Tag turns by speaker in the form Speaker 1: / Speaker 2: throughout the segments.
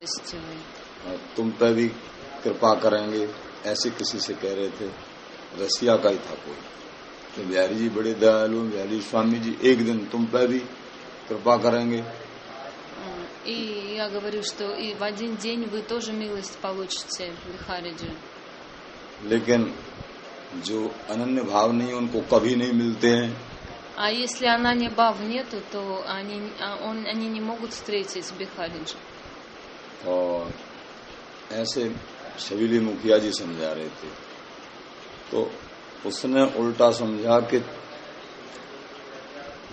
Speaker 1: तुम पे भी कृपा करेंगे, ऐसे किसी से कह रहे थे। रसिया का ही था कोई, तो बिहारी जी बड़े दयालु, बिहारी स्वामी जी एक दिन तुम पे भी कृपा करेंगे।
Speaker 2: И я говорю, что и в один день вы тоже милость получите, Бихариджи.
Speaker 1: लेकिन जो अनन्य भाव नहीं उनको कभी नहीं मिलते हैं।
Speaker 2: А если ананья бхав нету, то они не могут встретить Бихариджи.
Speaker 1: और ऐसे शबीली मुखिया जी समझा रहे थे, तो उसने उल्टा समझा कि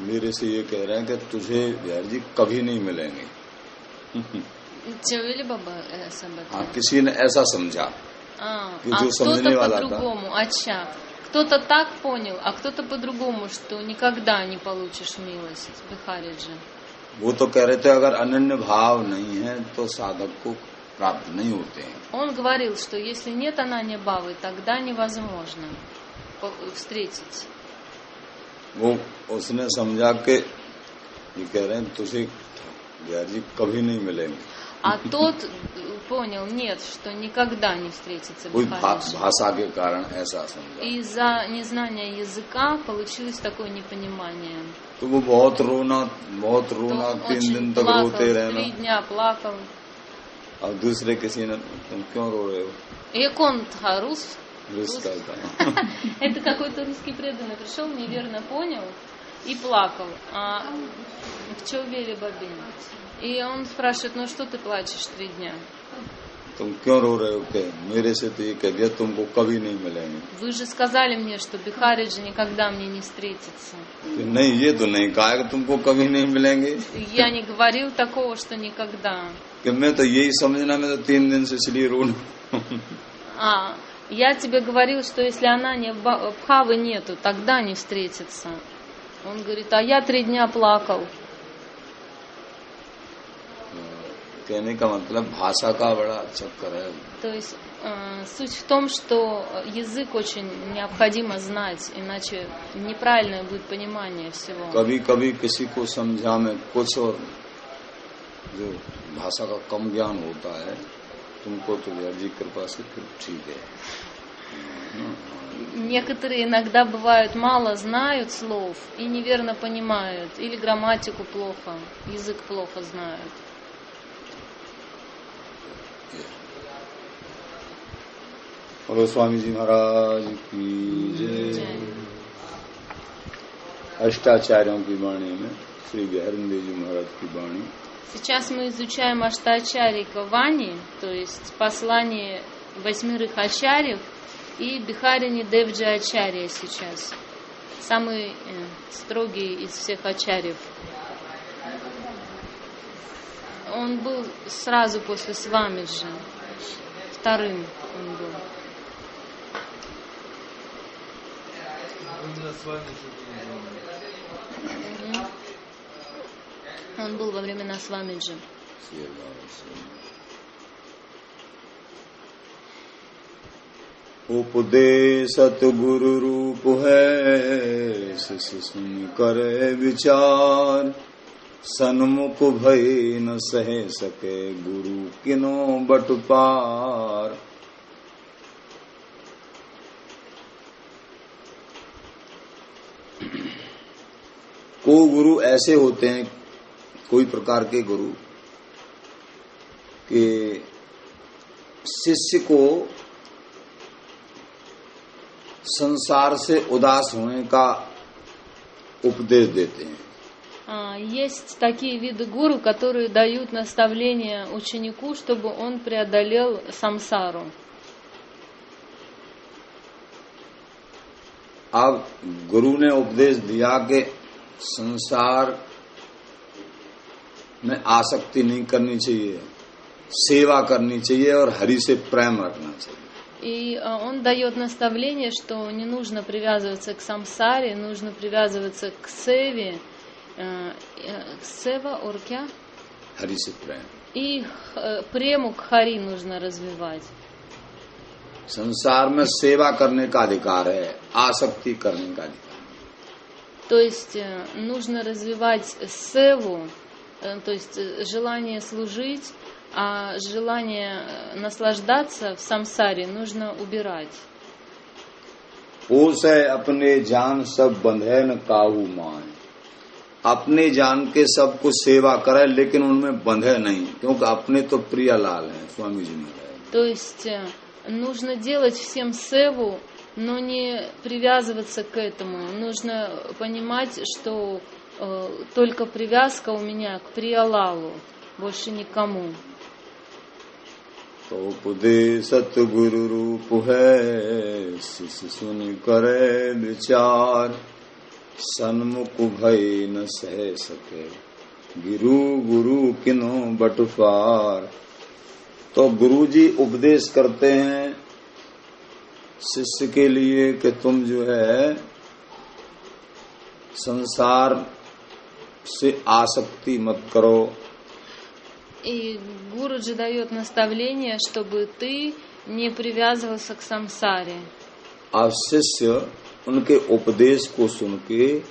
Speaker 1: मेरे से ये कह रहे हैं कि तुझे बिहारी जी कभी नहीं मिलेंगे।
Speaker 2: Чавили баба ऐसा बता?
Speaker 1: हाँ, किसी ने ऐसा समझा कि जो समझने वाला था।
Speaker 2: по-другому, अच्छा. Кто-то так понял, а кто-то по-другому, что никогда не получишь милость Бихариджи.
Speaker 1: वो तो कह रहे थे अगर अनन्य भाव नहीं है तो साधक को प्राप्त नहीं होते हैं।
Speaker 2: Он говорил, что если нет ананья бхавы, тогда невозможно встретить.
Speaker 1: वो उसने समझा कि ये कह रहे हैं तुझे बिहारी जी कभी नहीं मिलेंगे।
Speaker 2: А тот понял, нет, что никогда не встретится
Speaker 1: कोई
Speaker 2: Бихариджи.
Speaker 1: भाषा के कारण ऐसा समझा।
Speaker 2: Из-за незнания языка получилось такое непонимание.
Speaker 1: तो वो बहुत रोना 3 दिन तक रोते रहना।
Speaker 2: 3 дня плакал.
Speaker 1: और दूसरे किसी ने तुम क्यों रो रहे हो?
Speaker 2: И он рус.
Speaker 1: Русская, да.
Speaker 2: Это какой-то русский преданный пришел, неверно понял и плакал. В Чаувеле Бабе. И он спрашивает, ну что ты плачешь 3 дня?
Speaker 1: तुम क्यों रो रहे हो? कि मेरे से तो ये कह दिया तुमको कभी नहीं मिलेंगे।
Speaker 2: Вы же сказали мне, что Бихариджи никогда мне не встретится.
Speaker 1: नहीं, ये तो नहीं कहा कि तुमको कभी नहीं मिलेंगे।
Speaker 2: Я не говорил такого, что никогда.
Speaker 1: कि मैं तो यही समझना, मैं तो 3 दिन से इसलिए रो रहा।
Speaker 2: Я тебе говорил, что если ананья бхавы нету, тогда не встретится. Он говорит, а я 3 дня плакал.
Speaker 1: कहने का मतलब भाषा का बड़ा चक्कर है।
Speaker 2: То есть суть в том, что язык очень необходимо знать, иначе неправильное будет понимание всего.
Speaker 1: कभी-कभी किसी को समझा में कुछ और जो भाषा का कम ज्ञान होता है, तुमको तो बिहारी जी कृपा से फिर ठीक है।
Speaker 2: Некоторые иногда бывают мало знают слов и неверно понимают, или грамматику плохо, язык плохо знают.
Speaker 1: बोलो स्वामी जी महाराज की जय। अष्टाचार्यों की वाणी में श्री बिहारी जी महाराज की वाणी।
Speaker 2: Сейчас мы изучаем Аштачарика Вани, то есть послание 8 ачарьев, и Бихарини Девджи Ачарья сейчас, самый строгий из всех ачарьев. Он был сразу после Свамиджи, вторым он был. Он был во времена Свамиджи.
Speaker 1: उपदेशत गुरु रूप है, शिष्य सुन करे विचार, सन्मुख भय न सह सके गुरु किनो बट पार। को गुरु ऐसे होते हैं, कोई प्रकार के गुरु कि शिष्य को संसार से उदास होने का उपदेश देते हैं।
Speaker 2: Есть такие виды гуру, которые дают наставления ученику, чтобы он преодолел самсару.
Speaker 1: अब गुरु ने उपदेश दिया कि संसार में आसक्ति नहीं करनी चाहिए, सेवा करनी चाहिए और हरि से प्रेम रखना चाहिए।
Speaker 2: И он дает наставление, что не нужно привязываться к самсаре, нужно привязываться к севе, сева оркя,
Speaker 1: हरि से प्रेम,
Speaker 2: и прему к хари нужно развивать.
Speaker 1: संसार में सेवा करने का अधिकार है, आसक्ति करने का अधिकार।
Speaker 2: То есть нужно развивать севу, то есть желание служить, а желание наслаждаться в самсаре нужно убирать.
Speaker 1: पोसै अपने जान सब बंधे न काहू मान, अपने जान के सबको सेवा करे लेकिन उनमें बंधे नहीं, क्योंकि अपने तो प्रियलाल हैं, स्वामी जी महाराज।
Speaker 2: То есть нужно делать всем севу, но не привязываться к этому. Нужно понимать, что только привязка у меня к Приялалу, больше никому.
Speaker 1: तो उपदेश सतगुरु रूप है, शिष्य सुन करे विचार, सन्मुख भय न सह सके, गिरु गुरु किनो बटुफार। तो गुरु जी उपदेश करते हैं शिष्य के लिए कि तुम जो है संसार से आसक्ति मत करो।
Speaker 2: И Гуруджи дает наставление, чтобы ты не привязывался к самсаре.
Speaker 1: अब शिष्य उनके उपदेश को सुन के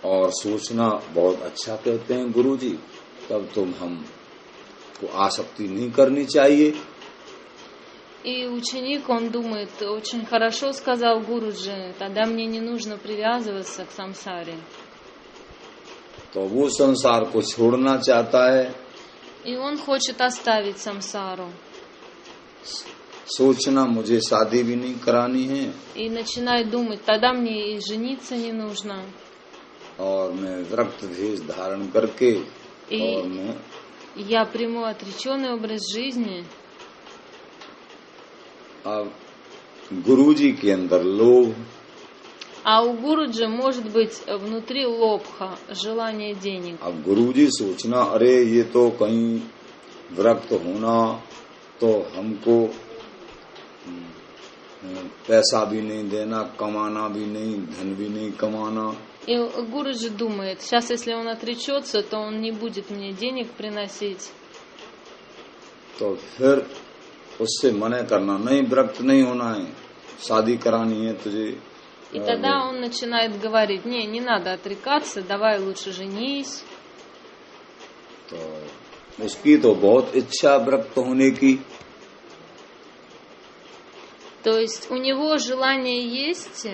Speaker 1: और सोचना बहुत अच्छा कहते हैं गुरु जी, तब तुम हम को आसक्ति नहीं करनी चाहिए।
Speaker 2: И ученик, он думает, очень хорошо сказал Гуруджи, тогда мне не нужно привязываться к самсаре.
Speaker 1: तो वो संसार को छोड़ना चाहता है।
Speaker 2: И он хочет оставить самсару.
Speaker 1: सोचना मुझे शादी भी नहीं करानी है,
Speaker 2: И начинает думать, тогда мне и жениться не нужно.
Speaker 1: और मैं विरक्त भेष धारण करके और मैं
Speaker 2: Я приму отреченный образ жизни.
Speaker 1: अब गुरुजी के अंदर लोभ,
Speaker 2: А у Гуруджи может быть внутри лобха, желание денег.
Speaker 1: अब गुरुजी सोचना, अरे ये तो कहीं विरक्त होना तो हमको पैसा भी नहीं देना, कमाना भी नहीं, धन भी नहीं कमाना।
Speaker 2: И Гуруджи думает, сейчас если он отречется, то он не будет мне денег приносить.
Speaker 1: तो फिर उससे मना करना, नहीं विरक्त नहीं होना है, शादी करानी है तुझे।
Speaker 2: И тогда он начинает говорить, не надо отрекаться, давай лучше женись.
Speaker 1: तो उसकी तो बहुत इच्छा विरक्त होने की।
Speaker 2: То есть у него желание есть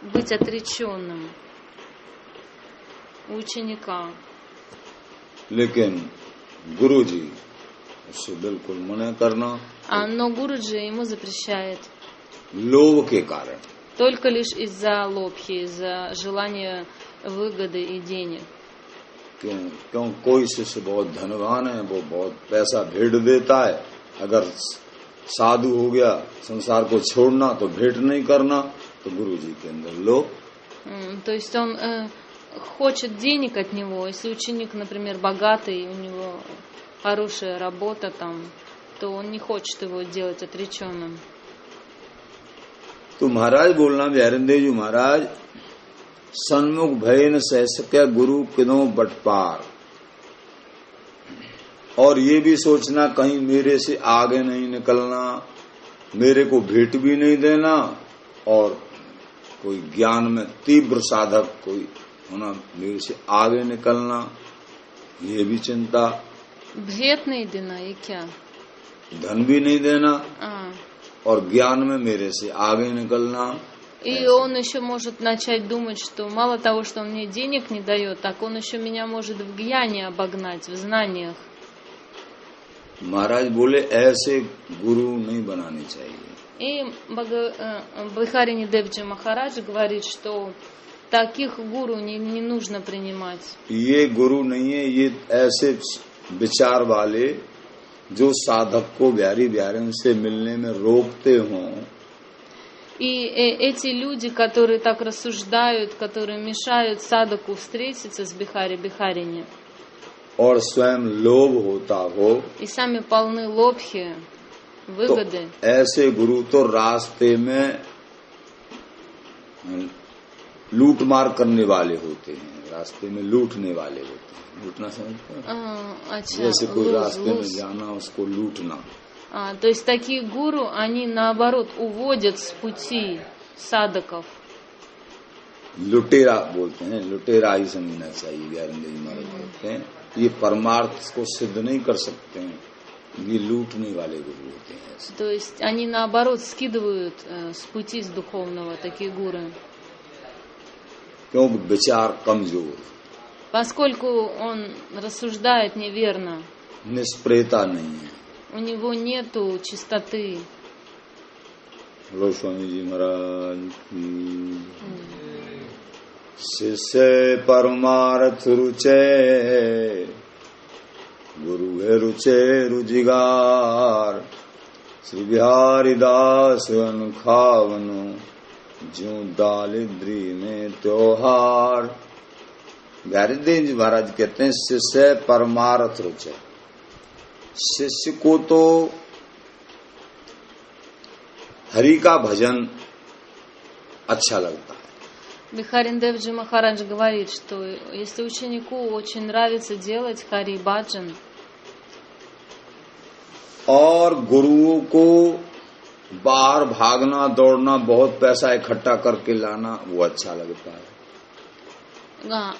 Speaker 2: быть отреченным, у ученика.
Speaker 1: लेकिन गुरुजी उससे बिल्कुल मना करना,
Speaker 2: Но Гуруджи ему запрещает.
Speaker 1: लोभ के कारण।
Speaker 2: Только лишь из-за лобхи, из-за желания выгоды и денег.
Speaker 1: क्यों कोई शिष्य बहुत धनवान है, वो बहुत पैसा भेंट देता है, अगर साधु हो गया संसार को छोड़ना तो भेंट नहीं करना, तो गुरु जी के अंदर लोभ।
Speaker 2: То есть он хочет денег от него. Если ученик, например, богатый, у него хорошая работа там, то он не хочет его делать отреченным.
Speaker 1: तो महाराज बोलना बिहारिंदेव जी महाराज, सन्मुख भय न सह सके गुरु किनो बटपार। और ये भी सोचना कहीं मेरे से आगे नहीं निकलना, मेरे को भेंट भी नहीं देना, और कोई ज्ञान में तीव्र साधक कोई होना, मेरे से आगे निकलना, ये भी चिंता।
Speaker 2: भेंट नहीं देना, ये क्या?
Speaker 1: धन भी नहीं देना और ज्ञान में मेरे से आगे निकलना।
Speaker 2: И он еще может начать думать, что мало того, что он мне денег не дает, так он еще меня может в гьяне обогнать, в знаниях.
Speaker 1: महाराज बोले ऐसे गुरु नहीं बनाने चाहिए।
Speaker 2: И Бихарини Девджи Махарадж говорит, что таких гуру не нужно принимать.
Speaker 1: ये गुरु नहीं है, ये ऐसे विचार वाले जो साधक को बिहारी बिहारी से मिलने में रोकते हों।
Speaker 2: И эти люди, которые так рассуждают, которые мешают садаку встретиться с Бихари-Бихарини,
Speaker 1: और स्वयं लोभ होता हो,
Speaker 2: и сами полны лобхи, выгоды,
Speaker 1: तो ऐसे गुरु तो रास्ते में लूट मार करने वाले होते हैं, रास्ते में लूटने वाले होते हैं। लूटना समझते हैं? जैसे कोई रास्ते में जाना, उसको लूटना।
Speaker 2: То есть такие гуру, они наоборот уводят с пути садаков.
Speaker 1: लुटेरा बोलते हैं, लुटेरा ही समझना चाहिए। बिहारिंदेव जी महाराज कहते हैं ये परमार्थ को सिद्ध नहीं कर सकते हैं, ये लूटने वाले गुरु होते हैं ऐसे।
Speaker 2: То есть они наоборот скидывают с пути с духовного, такие гуру.
Speaker 1: क्योंकि विचार कमजोर,
Speaker 2: Поскольку он рассуждает неверно,
Speaker 1: निष्प्रेता नहीं है।
Speaker 2: у него нету чистоты.
Speaker 1: बोलो स्वामी जी महाराज की। शिष्य परमार्थ रुचे, गुरु है रुचे रुजिगार। श्री बिहारी दास अनखावनो, ज्यों दालिद्री में त्योहार। बिहारी देव जी महाराज कहते हैं शिष्य परमार्थ रुचे। शिष्य को तो हरि का भजन अच्छा लगता है।
Speaker 2: Бихарин Девджи Махарадж говорит, что если ученику очень нравится делать хари баджан,
Speaker 1: और गुरुओं को बाहर भागना दौड़ना बहुत पैसा इकट्ठा करके लाना वो अच्छा लगता है।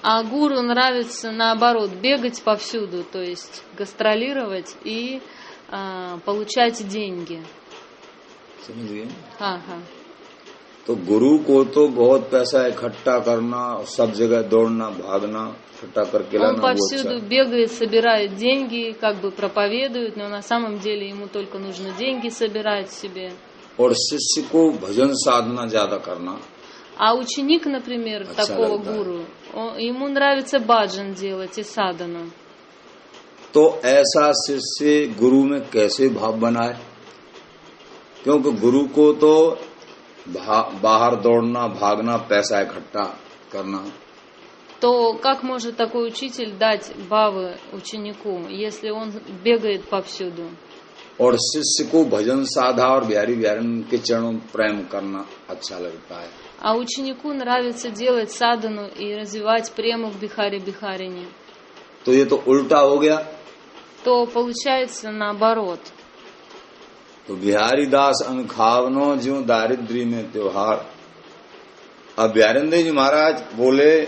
Speaker 2: а гуру нравится наоборот бегать повсюду, то есть гастролировать и получать деньги.
Speaker 1: समझ गए?
Speaker 2: हाँ हाँ.
Speaker 1: तो गुरु को तो बहुत पैसा इकट्ठा करना, सब जगह दौड़ना भागना इकट्ठा करके
Speaker 2: Он
Speaker 1: लाना वो
Speaker 2: повсюду
Speaker 1: अच्छा।
Speaker 2: бегает, собирает деньги, как бы проповедует, но на самом деле ему только нужно деньги собирать себе.
Speaker 1: और शिष्य को भजन साधना ज्यादा करना
Speaker 2: А ученик, например,
Speaker 1: अच्छा
Speaker 2: такого
Speaker 1: लगता है।
Speaker 2: гуру, ему нравится баджан делать и садану.
Speaker 1: तो ऐसा शिष्य गुरु में कैसे भाव बनाए? क्योंकि गुरु को तो बाहर दौड़ना भागना पैसा इकट्ठा करना,
Speaker 2: То как может такой учитель дать бавы ученику, если он бегает повсюду?
Speaker 1: और शिष्य को भजन साधा और बिहारी बिहारी के चरणों में प्रेम करना अच्छा लगता है।
Speaker 2: А ученику нравится делать садану и развивать прему к Бихаре Бихарине.
Speaker 1: तो ये तो उल्टा हो गया।
Speaker 2: То получается наоборот.
Speaker 1: तो बिहारी दास अनखावनो ज्यों दारिद्री में त्योहार। अब बिहारिंदर जी महाराज बोले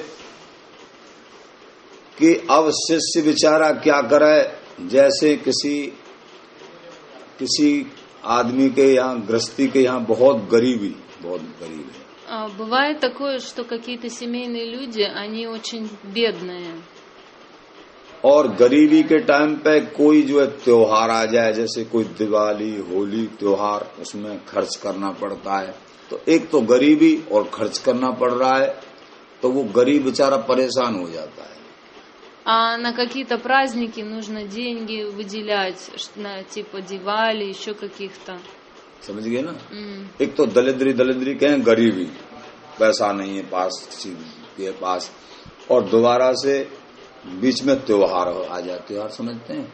Speaker 1: कि अब शिष्य बेचारा क्या करे, जैसे किसी आदमी के यहाँ गृहस्थी के यहाँ बहुत गरीब है।
Speaker 2: Бывает такое, что какие-то семейные люди, они очень бедные.
Speaker 1: और गरीबी के टाइम पे कोई जो है त्योहार आ जाए, जैसे कोई दिवाली होली त्योहार, उसमें खर्च करना पड़ता है। तो एक तो गरीबी और खर्च करना पड़ रहा है, तो वो गरीब बेचारा परेशान हो जाता है।
Speaker 2: А на какие-то праздники нужно деньги выделять, на типа Дивали, еще каких-то.
Speaker 1: समझ गए ना? एक तो दलिद्री कहें गरीबी, पैसा नहीं है के पास, और दोबारा से बीच में त्योहार आ जाए। त्योहार समझते हैं?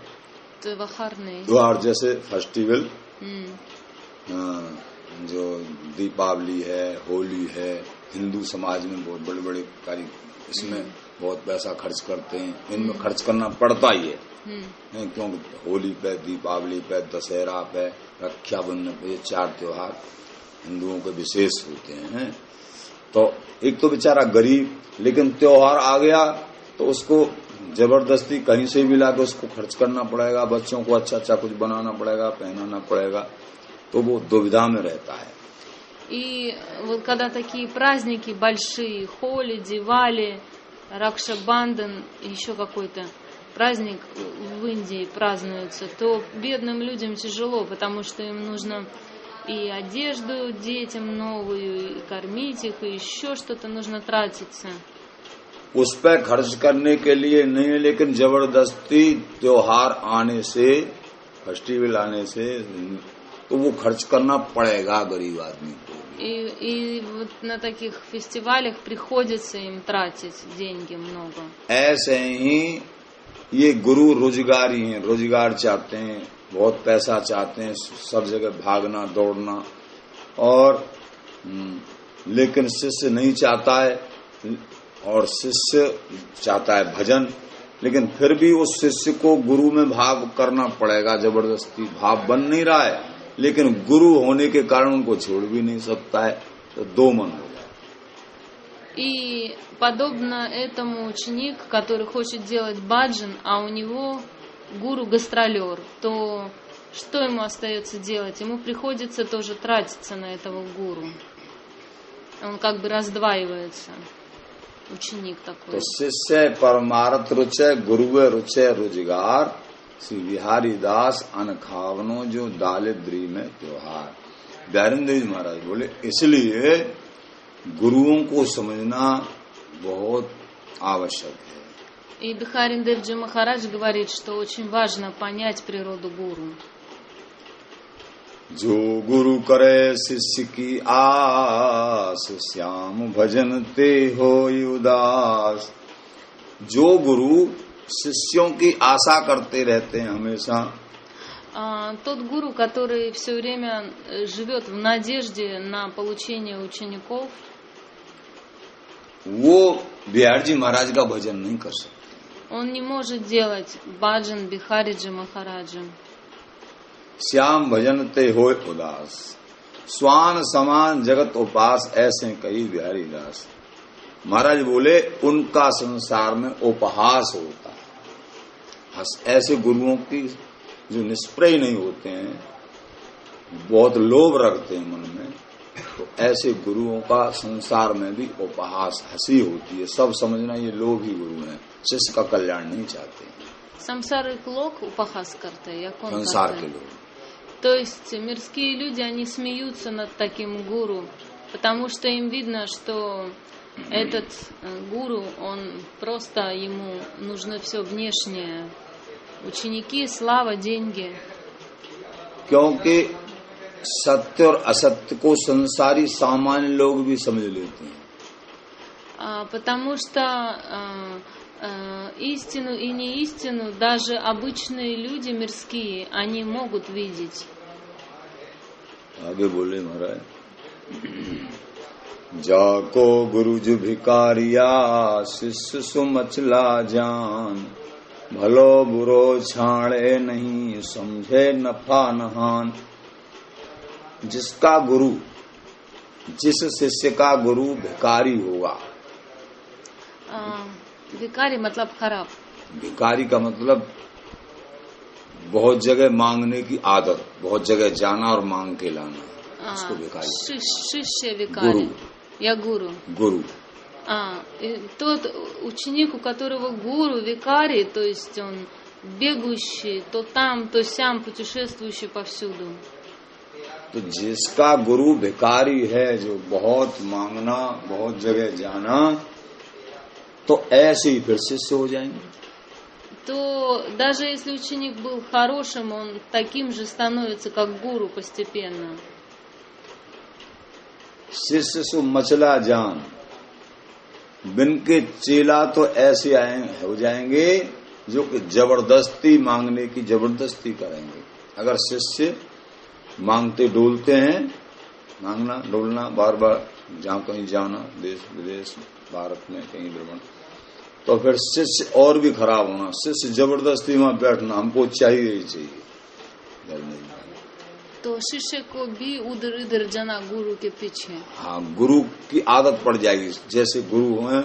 Speaker 1: त्योहार जैसे फेस्टिवल, जो दीपावली है, होली है, हिंदू समाज में बहुत बड़े बड़े कार्य, इसमें बहुत पैसा खर्च करते हैं। इनमें खर्च करना पड़ता ही है, क्योंकि होली पे, दीपावली पे, दशहरा पे, रक्षाबंधन पे, ये 4 त्योहार हिंदुओं के विशेष होते हैं। तो एक तो बेचारा गरीब, लेकिन त्योहार आ गया तो उसको जबरदस्ती कहीं से भी लाके उसको खर्च करना पड़ेगा, बच्चों को अच्छा कुछ बनाना पड़ेगा, पहनाना पड़ेगा, तो वो दुविधा में रहता है।
Speaker 2: И вот когда такие праздники большие, Холи, Дивали, Ракша-Банден, еще какой-то праздник в Индии празднуется, то бедным людям тяжело, потому что им нужно и одежду детям новую, и кормить их, и еще что-то нужно тратиться.
Speaker 1: उस पर खर्च करने के लिए नहीं है, लेकिन जबरदस्ती त्योहार आने से, फेस्टिवल आने से, तो वो खर्च करना पड़ेगा गरीब आदमी को।
Speaker 2: И вот на таких фестивалях приходится им тратить деньги много.
Speaker 1: ऐसे ही ये गुरु रोजगारी हैं, रोजगार चाहते हैं, बहुत पैसा चाहते हैं, सब जगह भागना दौड़ना, और लेकिन शिष्य नहीं चाहता है, और शिष्य चाहता है भजन, लेकिन फिर भी उस शिष्य को गुरु में भाव करना पड़ेगा। जबरदस्ती भाव बन नहीं रहा है, लेकिन गुरु होने के कारण उनको छोड़ भी नहीं सकता है, तो दो मन हो जाए।
Speaker 2: И подобно этому ученик, который хочет делать баджан, а у него гуру гастролер, то что ему остается делать? Ему приходится тоже тратиться на этого гуру. Он как бы раздваивается. Ученик такой.
Speaker 1: तो शिष्य परमार्थ रुचय गुरुवे रुचय रोजगार श्री बिहारी दास अनखावनो जो दालिद्री में त्योहार। बिहारींद्र जी महाराज बोले इसलिए गुरुओं को समझना बहुत आवश्यक है।
Speaker 2: И Бихарин Девджи Махарадж говорит, что очень важно понять природу гуру.
Speaker 1: जो गुरु करे शिष्य की आस श्याम भजन ते हो उदास। जो गुरु शिष्यों की आशा करते रहते हैं हमेशा,
Speaker 2: тот гуру, который все время живет в надежде на получение учеников,
Speaker 1: वो बिहारी जी महाराज का भजन नहीं कर सकते।
Speaker 2: он не может делать баджан Бихариджи Махараджа.
Speaker 1: श्याम भजन ते हो उदास स्वान समान जगत उपास ऐसे कई बिहारी दास। महाराज बोले उनका संसार में उपहास होता है। ऐसे गुरुओं की जो निष्प्रय नहीं होते हैं, बहुत लोभ रखते हैं मन में, तो ऐसे गुरुओं का संसार में भी उपहास, हंसी होती है। सब समझना ये लोभ ही गुरु हैं, शिष्य का कल्याण नहीं चाहते।
Speaker 2: Самсарик лог упахас карте, якон
Speaker 1: संसार
Speaker 2: карте.
Speaker 1: के लोग
Speaker 2: То есть мирские люди, они смеются над таким гуру, потому что им видно, что этот гуру, он просто, ему нужно все внешнее. Ученики, слава, деньги.
Speaker 1: क्योंकि सत्य और असत्य को संसारी सामान्य लोग भी समझ लेते हैं।
Speaker 2: Потому что истину и неистину даже обычные люди мирские, они могут видеть.
Speaker 1: आगे बोले महाराज, जाको गुरु जो भिकारिया शिष्य सु मचला जान भलो बुरो छाड़े नहीं समझे नफा नहान। जिसका गुरु, जिस शिष्य का गुरु भिकारी होगा,
Speaker 2: भिकारी मतलब खराब।
Speaker 1: भिकारी का मतलब बहुत जगह मांगने की आदत, बहुत जगह जाना और मांग के लाना, उसको भिकारी।
Speaker 2: शिष्य викари, я гуру.
Speaker 1: गुरु
Speaker 2: Тот ученик, у которого гуру викари, то есть он бегущий, то там, то сям, путешествующий повсюду.
Speaker 1: तो जिसका गुरु भिकारी है, जो बहुत मांगना, बहुत जगह जाना, तो ऐसे ही फिर शिष्य हो जाएंगे।
Speaker 2: То даже если ученик был хорошим, он таким же становится, как гуру постепенно.
Speaker 1: शिष्य सु मचला जान, बिन के चेला तो ऐसे हो जाएंगे जो कि जबरदस्ती मांगने की जबरदस्ती करेंगे। अगर शिष्य मांगते डोलते हैं, मांगना डोलना बार बार, जहाँ कहीं जाना, देश विदेश, भारत में कहीं भ्रमण, तो फिर शिष्य और भी खराब होना। शिष्य जबरदस्ती वहां बैठना, हमको चाहिए ही चाहिए, घर नहीं जाना।
Speaker 2: तो शिष्य को भी उधर इधर जाना गुरु के पीछे।
Speaker 1: हाँ, गुरु की आदत पड़ जाएगी। जैसे गुरु हैं,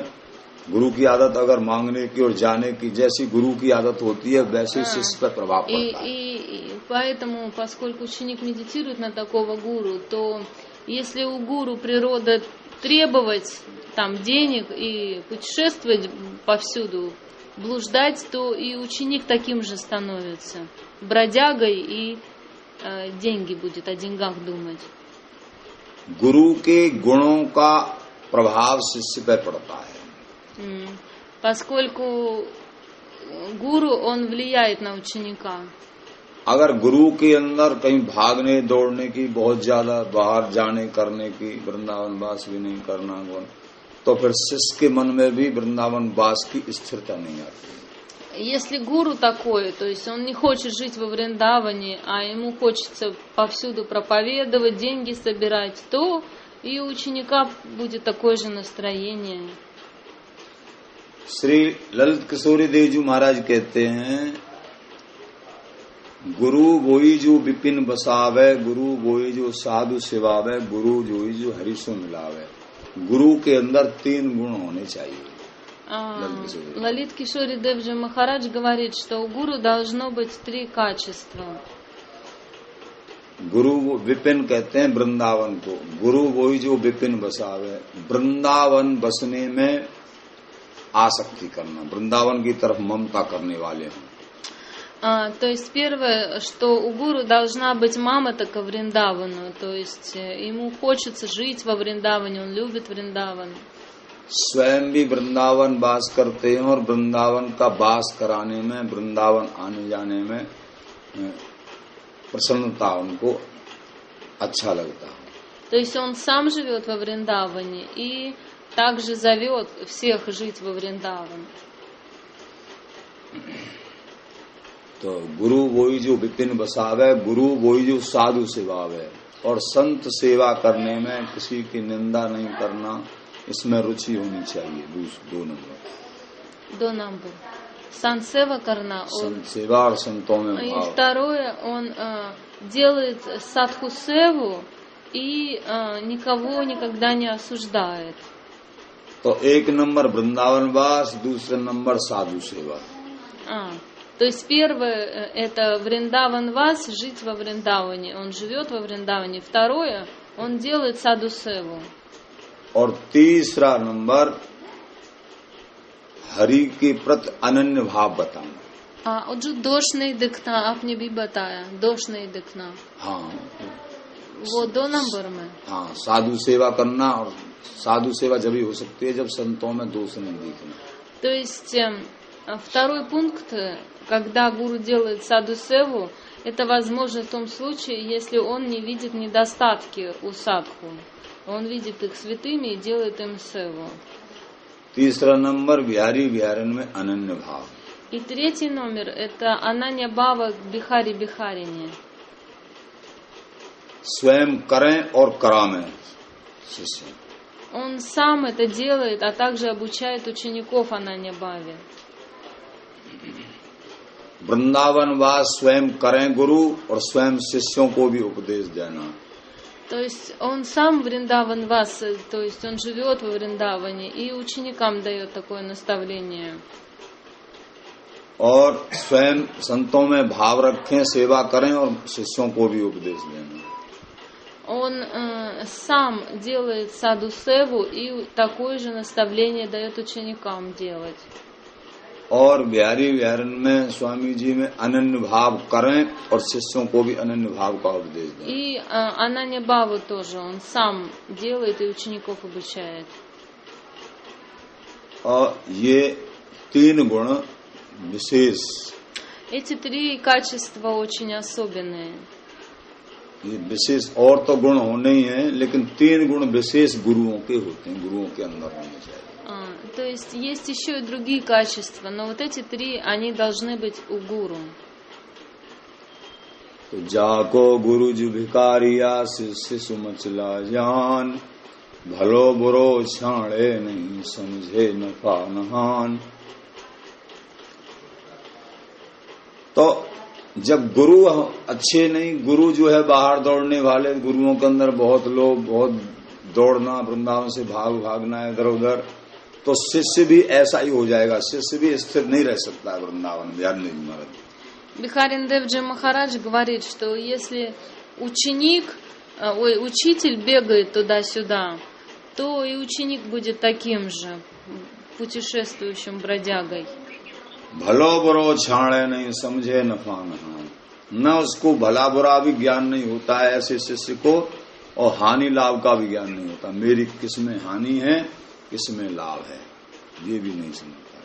Speaker 1: गुरु की आदत अगर मांगने की और जाने की, जैसी गुरु की आदत होती है, वैसे शिष्य पर प्रभाव पड़ता है।
Speaker 2: И поэтому, поскольку ученик медитирует на такого гуру, то если у гуру природа требовать там денег и путешествовать повсюду, блуждать, то и ученик таким же становится, бродягой, и деньги будет, о деньгах думать.
Speaker 1: गुरु के गुणों का प्रभाव शिष्य पर पड़ता है।
Speaker 2: Поскольку гуру, он влияет на ученика.
Speaker 1: अगर गुरु के अंदर कहीं भागने दौड़ने की, बहुत ज्यादा बाहर जाने करने की, वृंदावन वास भी नहीं करना, तो फिर शिष्य के मन में भी वृंदावन वास की स्थिरता नहीं आती।
Speaker 2: Если гуру такой, то есть он не хочет жить во Вриндаване, а ему хочется повсюду проповедовать, деньги собирать, то и у ученика будет такое же настроение.
Speaker 1: श्री ललित किशोरी देव जी महाराज कहते हैं, गुरु वही जो विपिन बसावे, गुरु वही जो साधु सेवावे, गुरु जो ही जो हरि सो मिलावे। गुरु के अंदर 3 गुण होने चाहिए।
Speaker 2: Лалит Кишори Девджи Махарадж говорит, что у гуру должно быть 3 качества.
Speaker 1: गुरु वो विपिन कहते हैं वृंदावन को। गुरु वही जो विपिन बसावे, वृंदावन बसने में आसक्ति करना, वृंदावन की तरफ ममता करने वाले हैं।
Speaker 2: То есть первое, что у гуру должна быть мамата ко Вриндавану, то есть ему хочется жить во Вриндаване, он любит Вриндаван.
Speaker 1: स्वयं भी वृंदावन वास करते हैं और वृंदावन का वास कराने में, वृंदावन आने जाने में प्रसन्नता उनको अच्छा लगता है।
Speaker 2: То есть он сам живет во Вриндаване и также зовет всех жить во Вриндаван.
Speaker 1: तो गुरु वही जो विपिन बसावे, गुरु वही जो साधु सेवावे, और संत सेवा करने में किसी की निंदा नहीं करना, इसमें रुचि होनी चाहिए। 2 नंबर
Speaker 2: संत सेवा करना,
Speaker 1: संत सेवा और संतों में भाव।
Speaker 2: И второе, он делает садху севу и никого никогда не осуждает.
Speaker 1: तो 1 नंबर वृंदावन वास, 2 नंबर साधु सेवा।
Speaker 2: То есть первое это Вриндаван Вас, жить во Вриндаване, он живет во Вриндаване. Второе, он делает саду севу.
Speaker 1: और 3 नंबर हरि के प्रति अनन्य भाव बताना।
Speaker 2: और जो दोष नहीं दिखना, आपने भी बताया, दोष नहीं दिखना।
Speaker 1: हाँ,
Speaker 2: वो 2 नंबर में।
Speaker 1: हाँ, साधु सेवा करना, और साधु सेवा जब ही हो सकती है जब संतों में दोष नहीं दिखना।
Speaker 2: То есть второй пункт, когда гуру делает саду севу, это возможно в том случае, если он не видит недостатки у садху. Он видит их святыми и делает им севу.
Speaker 1: 3 नंबर बिहारी बिहारन में अनन्य भाव।
Speaker 2: И 3 номер это ананья бава बिहारी बिहारिने.
Speaker 1: स्वयं करें और करावें शिष्य।
Speaker 2: Он сам это делает, а также обучает учеников ананья баве.
Speaker 1: वृंदावन वास स्वयं करें गुरु, और स्वयं शिष्यों को भी उपदेश देना।
Speaker 2: То есть он сам Вриндаван Вас, то есть он живет во Вриндаване и ученикам дает такое наставление.
Speaker 1: और स्वयं संतों में भाव रखें, सेवा करें और शिष्यों को भी उपदेश देना।
Speaker 2: Он сам делает саду севу и такое же наставление дает ученикам делать.
Speaker 1: और बिहारी बिहारन में स्वामी जी में अनन्य भाव करें और शिष्यों को भी अनन्य भाव का उपदेश दें।
Speaker 2: И ананья баву тоже он сам делает и учеников обучает.
Speaker 1: और ये 3 गुण विशेष,
Speaker 2: Эти 3 качества очень особенные.
Speaker 1: ये विशेष और तो गुण होने ही हैं, लेकिन 3 गुण विशेष गुरुओं के होते हैं, गुरुओं के अंदर होने चाहिए।
Speaker 2: То есть есть еще и другие качества, но вот эти 3, они должны быть у гуру.
Speaker 1: तो जाको गुरु जी भिकारिया शिष्य सुमचला जान, भलो बुरो छाड़े नहीं समझे नफा नहान। तो जब गुरु अच्छे नहीं, गुरु जो है बाहर दौड़ने वाले, गुरुओं के अंदर बहुत लोग, बहुत दौड़ना, वृंदावन से भागना इधर उधर, तो शिष्य भी ऐसा ही हो जाएगा। शिष्य भी स्थिर नहीं रह सकता है वृंदावन में, ध्यान नहीं महाराज।
Speaker 2: Бихарин Девджи Махарадж говорит, что если учитель бегает туда-сюда, то и ученик будет таким же, путешествующим бродягой.
Speaker 1: भलो बुरो छाड़े नहीं समझे नफा नहान, न उसको भला बुरा भी ज्ञान नहीं होता है ऐसे शिष्य को, और हानि लाभ का भी ज्ञान नहीं होता। मेरी किसमें हानि है, किसमें लाभ है, ये भी नहीं समझता।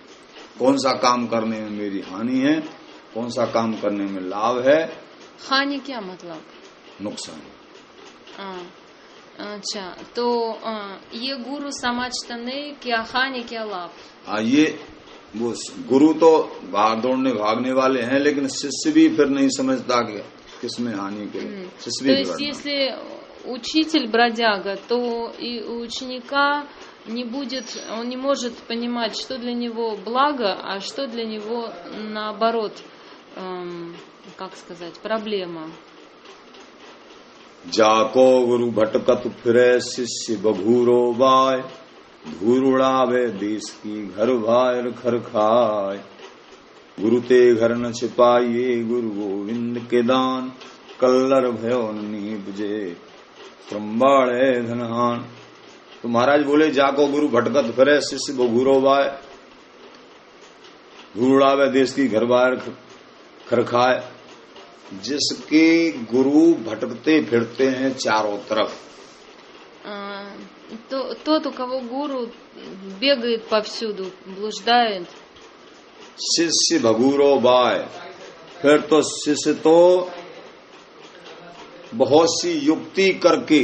Speaker 1: कौन सा काम करने में मेरी हानि है, कौन सा काम करने में लाभ है।
Speaker 2: हानि क्या मतलब?
Speaker 1: नुकसान।
Speaker 2: अच्छा, तो ये गुरु समझता नहीं क्या हानि क्या लाभ।
Speaker 1: हाँ, ये वो गुरु तो दौड़ने भागने वाले हैं, लेकिन शिष्य भी फिर नहीं समझता कि किसमें हानि के। शिष्य भी,
Speaker 2: то есть если учитель бродяга, то и у ученика не будет, он не может понимать, что для него благо, а что для него наоборот, как сказать, проблема.
Speaker 1: जाको गुरु भटकत फिरे शिष्य बघूरो बाय, धूल उड़ावे देश की घर बाहर खर खाए। गुरु ते घर न छिपाइए गुरु गोविंद के दान। कल्लर भयो नीपजे संभाले धनहान। तो महाराज बोले जाको गुरु भटकत फिरे शिष्य बहुरो बाय। धूल उड़ावे देश की घर बाहर खर खाए। जिसके गुरु भटकते फिरते हैं चारों तरफ,
Speaker 2: тот, у кого гуру бегает повсюду, блуждает.
Speaker 1: शिष्य भगूरो बाय। फिर तो शिष्य तो बहुत सी युक्ति करके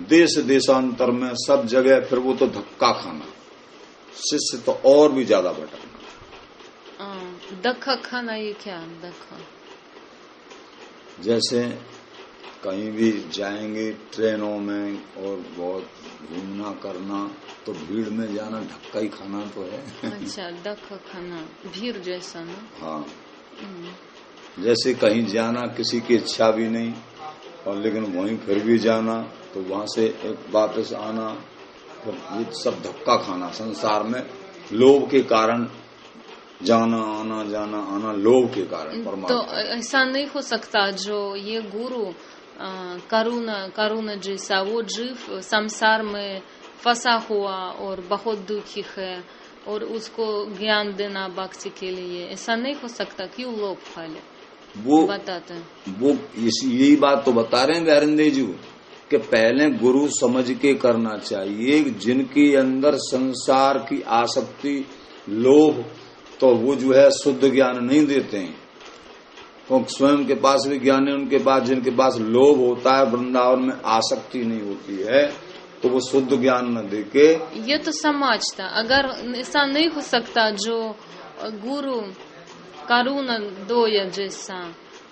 Speaker 1: देश देशांतर में सब जगह फिर वो तो धक्का खाना। शिष्य तो और भी ज्यादा भटकना।
Speaker 2: धक्का खाना ये क्या धक्का?
Speaker 1: जैसे कहीं भी जाएंगे ट्रेनों में और बहुत घूमना करना तो भीड़ में जाना धक्का ही खाना तो है।
Speaker 2: अच्छा, धक्का खाना भीड़ जैसा ना।
Speaker 1: हाँ, जैसे कहीं जाना किसी की इच्छा भी नहीं और लेकिन वहीं फिर भी जाना तो वहां से एक वापस आना, फिर ये सब धक्का खाना। संसार में लोभ के कारण जाना आना लोभ के कारण।
Speaker 2: तो ऐसा नहीं हो सकता जो ये गुरु करुणा जैसा वो जीव संसार में फंसा हुआ और बहुत दुखी है और उसको ज्ञान देना भक्ति के लिए, ऐसा नहीं हो सकता। क्यों लोग फैले वो बताते हैं। वो
Speaker 1: यही बात तो बता रहे हैं व्यारिंदे जी कि पहले गुरु समझ के करना चाहिए। जिनके अंदर संसार की आसक्ति लोभ, तो वो जो है शुद्ध ज्ञान नहीं देते हैं। तो स्वयं के पास भी ज्ञान है, उनके पास जिनके पास लोभ होता है, वृंदावन में आसक्ति नहीं होती है, तो वो शुद्ध ज्ञान न देके।
Speaker 2: ये तो समाज था। अगर ऐसा नहीं हो सकता जो गुरु करुणा दोया जैसा,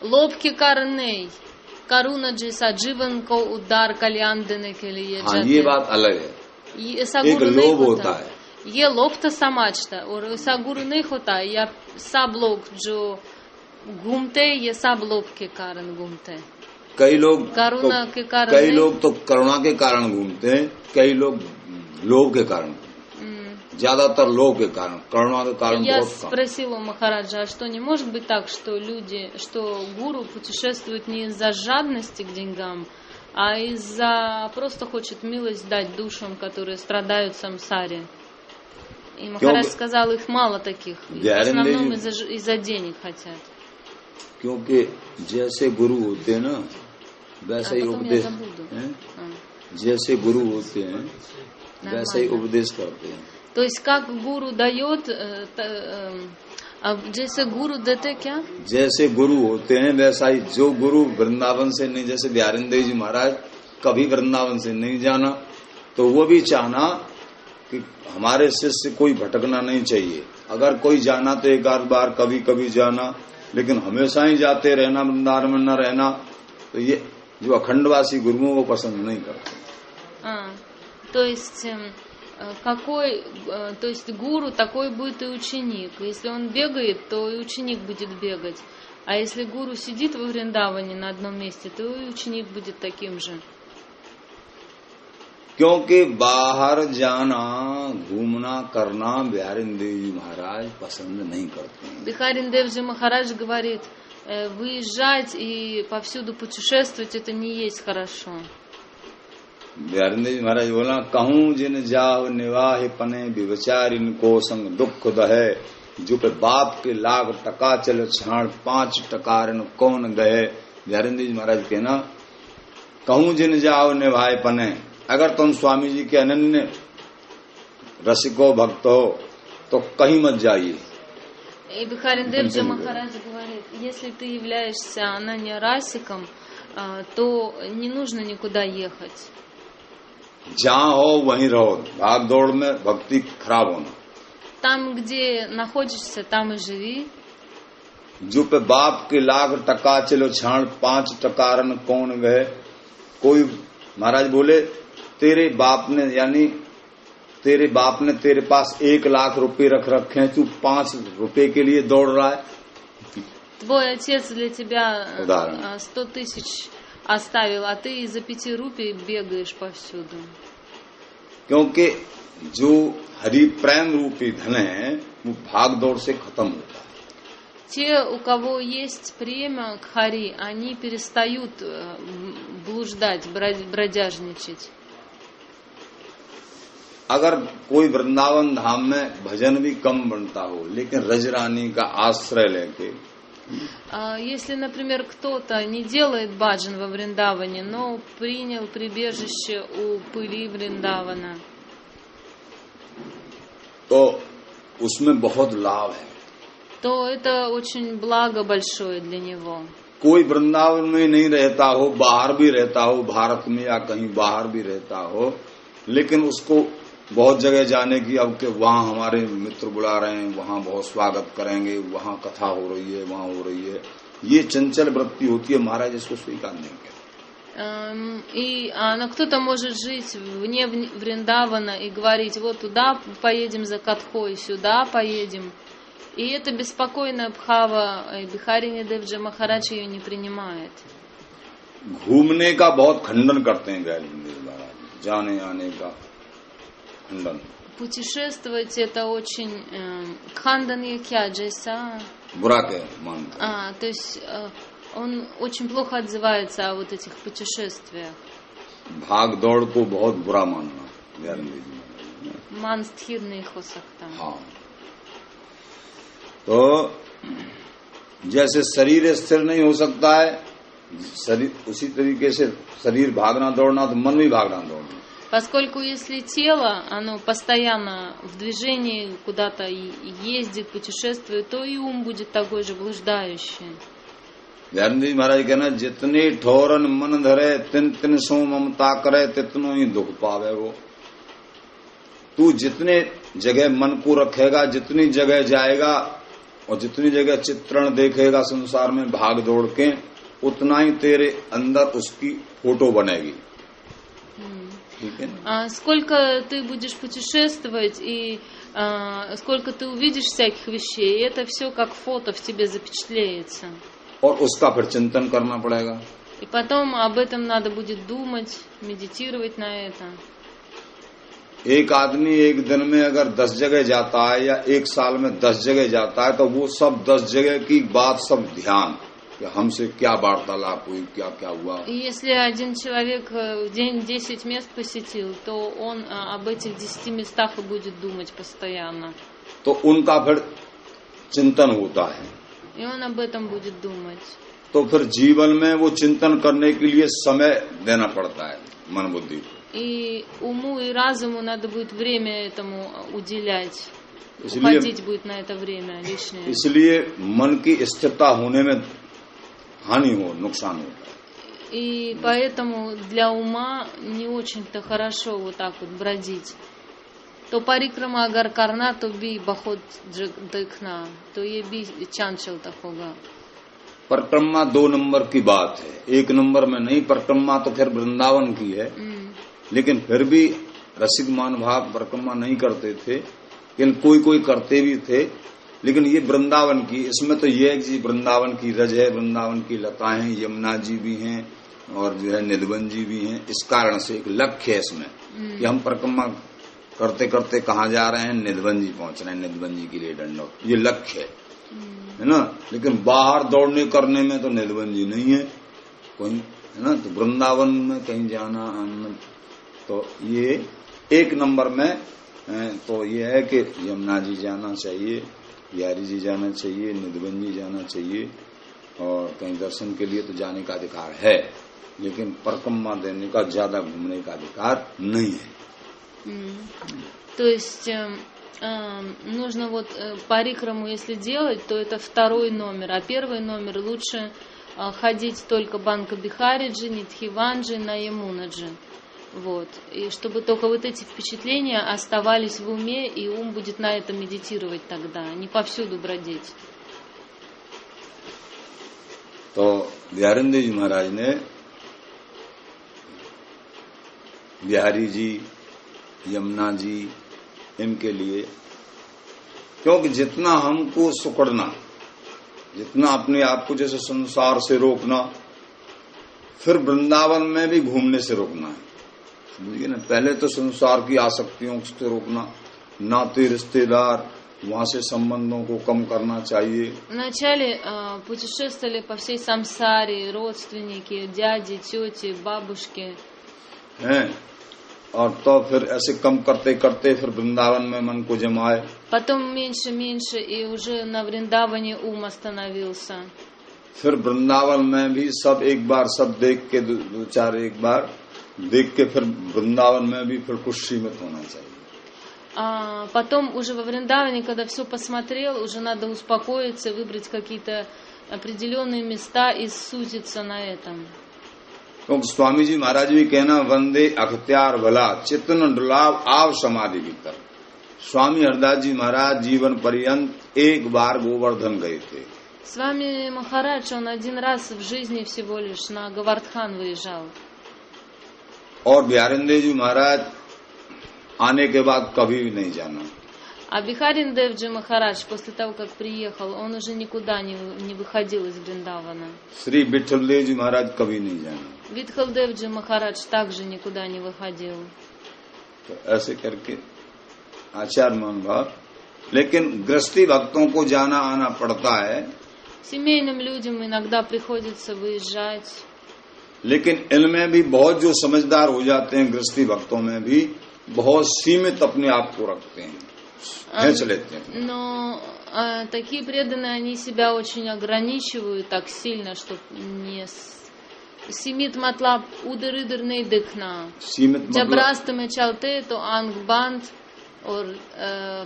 Speaker 2: लोभ के कारण नहीं, करुणा जैसा जीवन को उद्धार कल्याण देने के लिए।
Speaker 1: हाँ, ये बात अलग है।
Speaker 2: ऐसा गुरु नहीं होता है। ये लोभ तो समाज था और ऐसा गुरु नहीं होता है। या सब लोग जो घूमते ये सब लोभ के कारण घूमते हैं।
Speaker 1: कई लोग
Speaker 2: करुणा के कारण,
Speaker 1: कई लोग तो करुणा के कारण घूमते हैं, कई लोग लोभ के कारण, ज्यादातर लोभ के कारण, करुणा के कारण
Speaker 2: Я
Speaker 1: बहुत कम।
Speaker 2: спросила Махараджа, а что не может быть так, что гуру путешествует не из-за жадности к деньгам, а из-за просто хочет милость дать душам, которые страдают в самсаре. И Махарадж сказал, их мало таких, в основном из-за денег хотят.
Speaker 1: क्योंकि जैसे गुरु होते हैं ना वैसा ही उपदेश, जैसे गुरु होते हैं वैसा ही उपदेश करते हैं।
Speaker 2: तो есть как гуру дает, जैसे गुरु देते क्या?
Speaker 1: जैसे गुरु होते हैं वैसा ही। जो गुरु वृंदावन से नहीं, जैसे बिहारिंदेव जी महाराज कभी वृंदावन से नहीं जाना, तो वो भी चाहना कि हमारे शिष्य कोई भटकना नहीं चाहिए। अगर कोई जाना तो एक आध बार कभी कभी जाना, लेकिन हमेशा ही जाते रहना, वृंदावन में न रहना, तो ये जो अखंडवासी गुरुओं को पसंद नहीं करते।
Speaker 2: То есть то есть гуру такой будет и ученик. Если он бегает, то и ученик будет бегать. А если гуру сидит во Вриндаване на одном месте, то и ученик будет таким же.
Speaker 1: क्योंकि बाहर जाना घूमना करना बिहारिंदेव जी महाराज पसंद नहीं करते हैं।
Speaker 2: Бихариндев जी Махарадж говорит, выезжать и повсюду путешествовать, это не есть хорошо.
Speaker 1: बिहारिंदेव जी महाराज बोला, कहूं जिन जाव निवाह पने विचारिन को संग दुख दहे, जो पे बाप के लाख टका चल छाण 5 टकारिन कौन गए। बिहारिंदेव जी महाराज कहना, कहूं जिन जाव निवाह पने, अगर तुम स्वामी जी के अनन्य रसिको भक्त हो तो कहीं मत जाइए।
Speaker 2: И Бихариндев जी Махарадж говорит, если ты являешься ананья расиком, то не нужно никуда ехать.
Speaker 1: जहाँ हो वहीं रहो, भाग दौड़ में भक्ति खराब होना।
Speaker 2: Там, где находишься, там и живи.
Speaker 1: जो पे बाप के लाख टका चलो छाण 5 टकारन कौन गए। कोई महाराज बोले, तेरे बाप ने, यानी तेरे बाप ने तेरे पास 1 लाख रुपए रख रखे हैं, तू 5 रुपए के लिए दौड़ रहा है।
Speaker 2: Твой отец для тебя 100 тысяч оставил, а ты из-за 5 рупий бегаешь повсюду.
Speaker 1: क्योंकि जो हरि प्रेम रूपी धन है वो भाग दौड़ से खत्म होता है।
Speaker 2: Те, у кого есть премя к Хари, они перестают блуждать, бродяжничать.
Speaker 1: अगर कोई वृंदावन धाम में भजन भी कम बनता हो, लेकिन रजरानी का आश्रय लेके,
Speaker 2: если, например, кто-то не делает баджан во Вриндаване, но принял прибежище у пыли Вриндавана,
Speaker 1: तो उसमें बहुत लाभ है।
Speaker 2: то это очень благо большое для него.
Speaker 1: कोई वृंदावन में नहीं रहता हो, बाहर भी रहता हो, भारत में या कहीं बाहर भी रहता हो, लेकिन उसको बहुत जगह जाने की, अब के वहाँ हमारे मित्र बुला रहे हैं, वहाँ बहुत स्वागत करेंगे, वहाँ कथा हो रही है, वहाँ हो रही है, ये चंचल वृत्ति होती है, महाराज इसको स्वीकार नहीं किया।
Speaker 2: Но кто-то может жить вне Вриндавана и говорить, вот туда поедем за катхой, сюда поедем. И это беспокойная бхава, Бихарини Девджи Махарадж ее не принимает.
Speaker 1: घूमने का बहुत खंडन करते हैं महाराज, जाने आने का खंडन।
Speaker 2: Путешествовать это очень кхандан якья джайса.
Speaker 1: बुरा के मानते।
Speaker 2: То есть он очень плохо отзывается о вот этих путешествиях.
Speaker 1: भाग दौड़ को बहुत बुरा मानना।
Speaker 2: Ман стхир नहीं हो सकता।
Speaker 1: हाँ, तो जैसे शरीर स्थिर नहीं हो सकता है, शरीर उसी तरीके से शरीर भागना दौड़ना, तो मन भी भागना दौड़ना।
Speaker 2: Поскольку если тело, оно постоянно в движении, куда-то ездит, путешествует, то и ум будет такой же блуждающий.
Speaker 1: ध्यान जी महाराज कहना, जितने ठोरन मन धरे तिन तिन सो ममता करे तितनो ही दुख पावे वो। तू जितने जगह मन को रखेगा, जितनी जगह जाएगा और जितनी जगह चित्रण देखेगा संसार में भाग दौड़ के, उतना ही तेरे अंदर उसकी फोटो बनेगी।
Speaker 2: Сколько ты будешь путешествовать и сколько ты увидишь всяких вещей, это все как фото в тебе запечатлеется.
Speaker 1: और उसका फिर चिंतन करना पड़ेगा।
Speaker 2: И потом об этом надо будет думать, медитировать на это.
Speaker 1: एक आदमी एक दिन में अगर 10 जगह जाता है या एक साल में 10 जगह जाता है, तो वो सब 10 जगह की बात सब ध्यान, कि हमसे क्या वार्तालाप हुई, क्या क्या हुआ।
Speaker 2: И если один человек в день 10 мест посетил, то он об этих 10 местах и будет думать постоянно.
Speaker 1: तो उनका फिर चिंतन होता है।
Speaker 2: И он об этом будет думать.
Speaker 1: तो फिर जीवन में वो चिंतन करने के लिए समय देना पड़ता है मन बुद्धि को।
Speaker 2: И уму и разуму надо будет время этому уделять. Уходить будет на это время лишнее.
Speaker 1: इसलिए मन की स्थिरता होने में हानि हो, नुकसान होता है।
Speaker 2: И поэтому для ума не очень-то хорошо вот так вот бродить. तो परिक्रमा अगर करना तो भी बहुत देखना, तो ये भी चांचल तक होगा।
Speaker 1: परिक्रमा 2 नंबर की बात है, 1 नंबर में नहीं। परिक्रमा तो फिर वृंदावन की है, लेकिन फिर भी रसिक मान भाव परिक्रमा नहीं करते थे, लेकिन कोई कोई करते भी थे। लेकिन ये वृंदावन की, इसमें तो ये जी वृंदावन की रज है, वृंदावन की लताएं हैं, यमुना जी भी हैं और जो है निधवन जी भी हैं। इस कारण से एक लक्ष्य है इसमें कि हम परिक्रमा करते करते कहाँ जा रहे हैं, निधवन जी पहुंच रहे हैं, निधवन जी की लिए दंडोत, ये लक्ष्य है ना। लेकिन बाहर दौड़ने करने में तो निधवन जी नहीं है कोई, है ना। तो वृंदावन में कहीं जाना आना, तो ये 1 नंबर में तो ये है कि यमुना जी जाना चाहिए, बिहारी जी जाना चाहिए, निधवन जी जाना चाहिए, और कहीं दर्शन के लिए तो जाने का अधिकार है, लेकिन परिक्रमा देने का, ज्यादा घूमने का अधिकार नहीं है।
Speaker 2: То есть нужно вот парикраму, если делать, то это 2 номер, а 1 номер лучше ходить только Банка Бихариджи, Нитхиванджи, на Ямунаджи. Вот. И чтобы только вот эти впечатления оставались в уме, и ум будет на это медитировать тогда, не повсюду бродить.
Speaker 1: तो बिहारिंद्र जी महाराज ने बिहारी जी, यमुना जी, इनके लिए, क्योंकि जितना हमको सुकड़ना, जितना अपने आप को जैसे संसार से रोकना, फिर वृंदावन में भी घूमने से रोकना है। समझिए ना, पहले तो संसार की आसक्तियों से रोकना, नाते रिश्तेदार, वहां से संबंधों को कम करना चाहिए.
Speaker 2: Вначале путешествовали по всей самсаре, родственники, дяди, тети, бабушки.
Speaker 1: हैं, और तो फिर ऐसे कम करते करते फिर वृंदावन में मन को जमाए.
Speaker 2: Потом меньше, и уже на Вриндаване ум остановился.
Speaker 1: फिर वृंदावन में भी सब एक बार सब देख के दो चार एक बार देख के फिर वृंदावन में भी फिर कुछ सीमित होना चाहिए.
Speaker 2: Потом уже во Вриндаване, когда все посмотрел, уже надо успокоиться, выбрать какие-то определенные места и сутиться на этом.
Speaker 1: क्योंकि स्वामी जी महाराज भी कहना वंदे अख्तियार भला चितन डुलाव आव समाधि भीतर. स्वामी हरदास जी महाराज जीवन पर्यंत एक बार गोवर्धन गए थे.
Speaker 2: С вами Махарадж, он один раз в жизни всего лишь на Говардхан выезжал.
Speaker 1: और बिहारिंदर जी महाराज आने के बाद कभी भी नहीं जाना.
Speaker 2: А Бихарин Девджи Махарадж, после того, как приехал, он уже никуда не выходил из Вриндавана.
Speaker 1: श्री विठल देव जी महाराज कभी नहीं जाना.
Speaker 2: Витхал Девджи Махарадж также никуда не выходил.
Speaker 1: तो ऐसे करके आचार महानुभाव, लेकिन गृहस्थी भक्तों को जाना आना पड़ता है.
Speaker 2: Семейным людям иногда приходится выезжать.
Speaker 1: लेकिन इनमें भी बहुत जो समझदार हो जाते हैं, गृहस्थी भक्तों में भी बहुत सीमित अपने आप को रखते हैं, खेच लेते हैं.
Speaker 2: Но такие преданные, они себя очень ограничивают так сильно, что не सीमित मतलब उधर इधर नहीं देखना.
Speaker 1: सीमित
Speaker 2: जब रास्ते में चलते तो आंख बंद और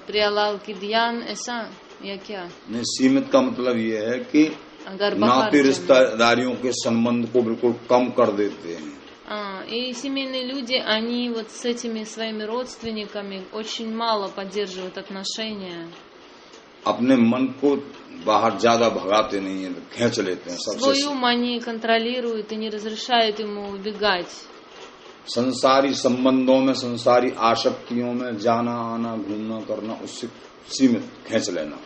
Speaker 2: प्रियालाल की ध्यान, ऐसा या क्या?
Speaker 1: नहीं, सीमित का मतलब ये है कि नाते रिश्तेदारियों के संबंध को बिल्कुल कम कर देते हैं.
Speaker 2: И семейные люди, они вот с этими своими родственниками очень мало поддерживают отношения.
Speaker 1: अपने मन को बाहर ज्यादा भगाते नहीं है, खींच लेते हैं सबसे.
Speaker 2: Свой ум они контролируют и не разрешают ему убегать.
Speaker 1: संसारी संबंधों में, संसारी आसक्तियों में जाना आना घूमना करना, उससे सीमित खींच लेना.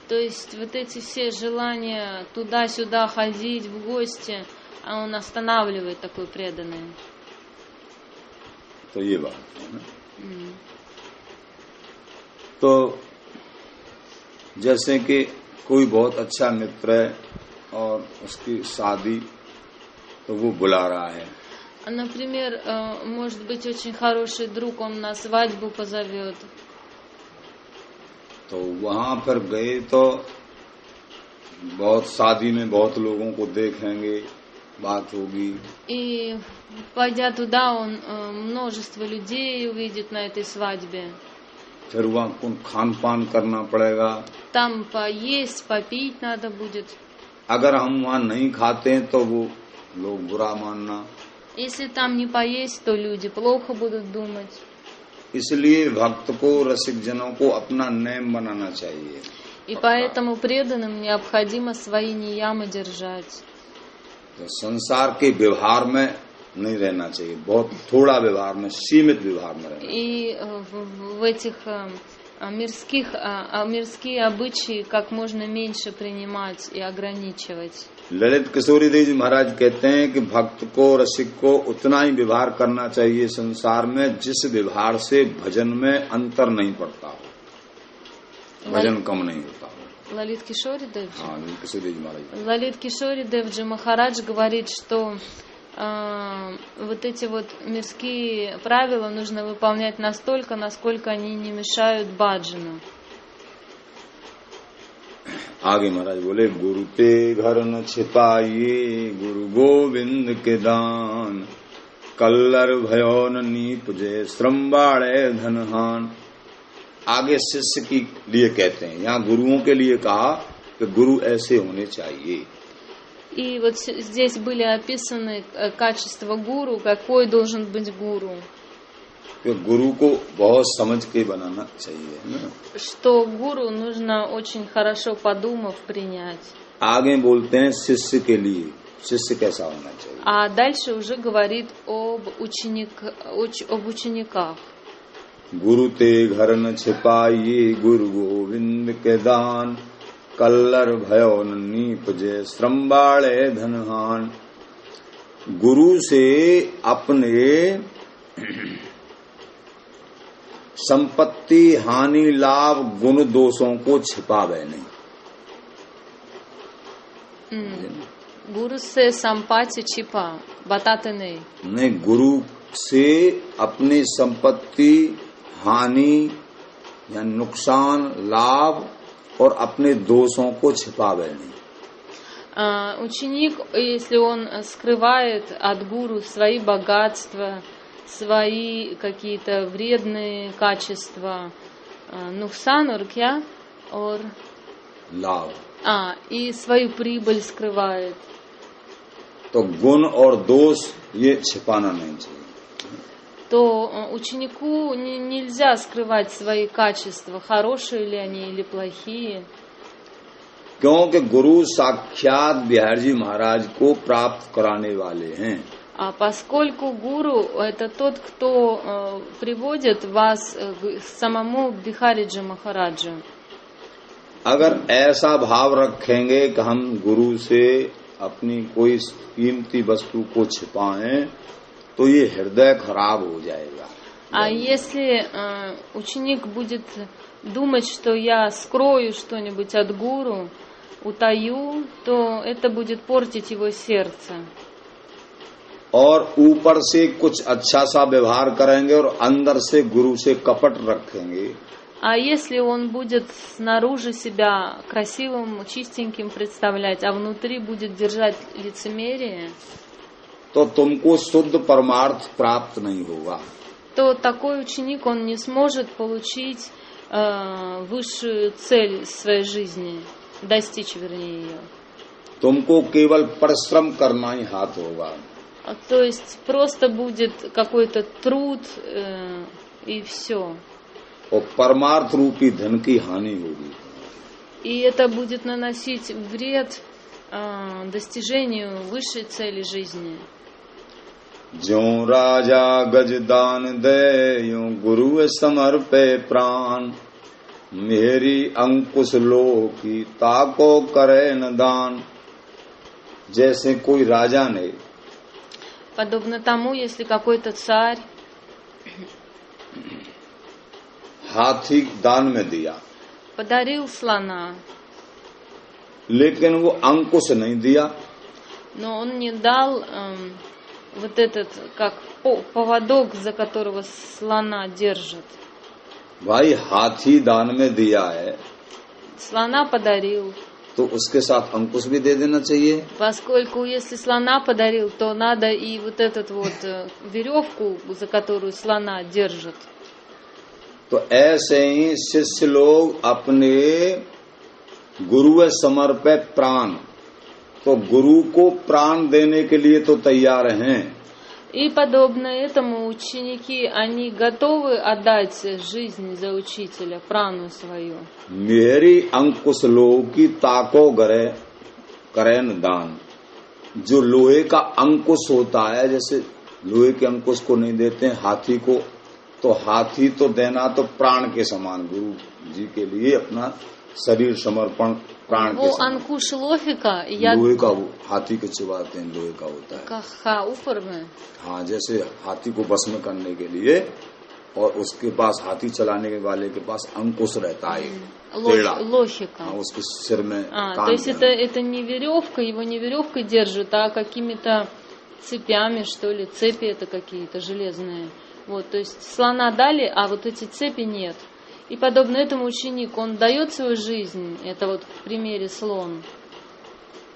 Speaker 2: То есть вот эти все желания туда-сюда ходить в гости, он останавливает такой преданный.
Speaker 1: तो ये बात है ना. तो जैसे कि कोई बहुत अच्छा मित्र है और उसकी शादी, तो वो बुला रहा है.
Speaker 2: Например, может быть очень хороший друг, он на свадьбу позовет.
Speaker 1: तो वहां पर गए तो बहुत शादी में बहुत लोगों को देखेंगे, बात होगी.
Speaker 2: И пойдя туда, он множество людей увидит на этой свадьбе.
Speaker 1: फिर वहाँ खान पान करना पड़ेगा.
Speaker 2: Там поесть, попить надо будет.
Speaker 1: अगर हम वहाँ नहीं खाते हैं तो वो लोग बुरा मानना.
Speaker 2: Если там не поесть, то люди плохо будут думать.
Speaker 1: इसलिए भक्त को, रसिक जनों को अपना नियम बनाना चाहिए.
Speaker 2: И поэтому преданным необходимо свои ниямы держать.
Speaker 1: तो संसार के व्यवहार में नहीं रहना चाहिए, बहुत थोड़ा व्यवहार में, सीमित व्यवहार में रहना.
Speaker 2: И в этих мирские обычаи как можно меньше принимать и ограничивать.
Speaker 1: ललित किशोरी देव जी महाराज कहते हैं कि भक्त को, रसिक को उतना ही व्यवहार करना चाहिए संसार में जिस व्यवहार से भजन में अंतर नहीं पड़ता हो, भजन कम नहीं होता हो.
Speaker 2: Лалит Кишори Девджи?
Speaker 1: हाँ, ललित किशोरी देव जी महाराज.
Speaker 2: Лалит Кишори Девджи Махарадж говорит, что вот эти вот мирские правила нужно выполнять настолько, насколько они не мешают баджану.
Speaker 1: आगे महाराज बोले, गुरु ते घर न छिपाइए, गुरु गोविंद के दान, कल्लर भयो न नीप जय श्रम बाड़े धनहान. आगे शिष्य के लिए कहते हैं, यहाँ गुरुओं के लिए कहा कि गुरु ऐसे होने चाहिए.
Speaker 2: И вот здесь были описаны качества гуру, какой должен быть гуру.
Speaker 1: कि गुरु को बहुत समझ के बनाना चाहिए ना.
Speaker 2: Что гуру нужно очень хорошо подумав принять.
Speaker 1: आगे बोलते हैं शिष्य के लिए, शिष्य कैसा होना चाहिए.
Speaker 2: А дальше уже говорит об учениках.
Speaker 1: गुरु ते घर न छिपाइए, गुरु गोविंद के दान, कल्लर भयो न नीप जय श्रम बाड़े धनहान. गुरु से अपने संपत्ति हानि लाभ गुण दोषों को छिपावे नहीं।
Speaker 2: गुरु से संपत्ति छिपा बताते नहीं।
Speaker 1: गुरु से अपनी संपत्ति हानि या नुकसान लाभ और अपने दोषों को छिपावे नहीं।
Speaker 2: Ученик, если он скрывает от гуру свои богатства, свои какие-то вредные качества, нуксан और क्या और
Speaker 1: लाभ,
Speaker 2: и свою прибыль скрывает,
Speaker 1: तो गुण और दोष ये छिपाना नहीं चाहिए।
Speaker 2: то ученику нельзя скрывать свои качества, хорошие ли они или плохие.
Speaker 1: क्योंकि गुरु साक्षात बिहार जी महाराज को प्राप्त कराने वाले हैं।
Speaker 2: Поскольку гуру это тот, кто приводит вас к самому Бихариджи Махараджу.
Speaker 1: अगर ऐसा भाव रखेंगे कि हम गुरु से अपनी कोई कीमती वस्तु को छिपाएं, तो ये हृदय खराब हो जाएगा।
Speaker 2: Если ученик будет думать, что я скрою что-нибудь от гуру, утаю, то это будет портить его сердце.
Speaker 1: और ऊपर से कुछ अच्छा सा व्यवहार करेंगे और अंदर से गुरु से कपट रखेंगे,
Speaker 2: если он будет снаружи себя красивым, чистеньким представлять, а внутри будет держать лицемерие,
Speaker 1: तो तुमको शुद्ध परमार्थ प्राप्त नहीं होगा।
Speaker 2: то такой ученик, он не сможет получить высшую цель своей жизни, достичь, вернее, ее.
Speaker 1: तुमको केवल परिश्रम करना ही हाथ होगा।
Speaker 2: То есть просто будет какой-то труд и все.
Speaker 1: और परमार्थ रूपी धन की हानि होगी।
Speaker 2: И это будет наносить вред достижению высшей цели жизни.
Speaker 1: ज्यों राजा गज दान दे यूं गुरु समर्पे प्राण, मेरी अंकुश लो की ताको करे न दान। जैसे कोई राजा ने,
Speaker 2: подобно тому, если какой-то царь
Speaker 1: हाथी दान में दिया,
Speaker 2: подарил слона,
Speaker 1: लेकिन वो अंकुश नहीं दिया,
Speaker 2: но он не дал вот этот, как поводок, за которого слона держит.
Speaker 1: भाई हाथी दान में दिया है,
Speaker 2: слона подарил,
Speaker 1: तो उसके साथ अंकुश भी दे देना चाहिए।
Speaker 2: Поскольку если слона подарил, то надо и вот этот вот веревку, за которую слона держит.
Speaker 1: तो ऐसे ही शिष्य लोग अपने गुरु समर्पे प्राण, तो गुरु को प्राण देने के लिए तो तैयार हैं।
Speaker 2: И подобно этому ученики, они готовы отдать жизнь за учителя, прану свою.
Speaker 1: मेरी अंकुश लोह की ताको करे न दान। जो लोहे का अंकुश होता है, जैसे लोहे के अंकुश को नहीं देते हैं हाथी को, तो हाथी तो देना तो प्राण के समान, गुरु जी के लिए अपना शरीर समर्पण प्राण के समान।
Speaker 2: अंकुश लोहे का,
Speaker 1: लोहे का वो हाथी के चिबाते हैं, लोहे का होता है
Speaker 2: ऊपर में।
Speaker 1: हाँ, जैसे हाथी को बस में करने के लिए, और उसके पास हाथी चलाने वाले के पास अंकुश रहता है,
Speaker 2: лохика.
Speaker 1: उसके सिर में।
Speaker 2: То есть это не веревка, его не веревкой держат, а какими-то цепями, что ли. Цепи это какие-то железные. Вот, то есть слона дали, а вот эти цепи нет. И подобно этому ученик, он дает свою жизнь, это вот в примере слон.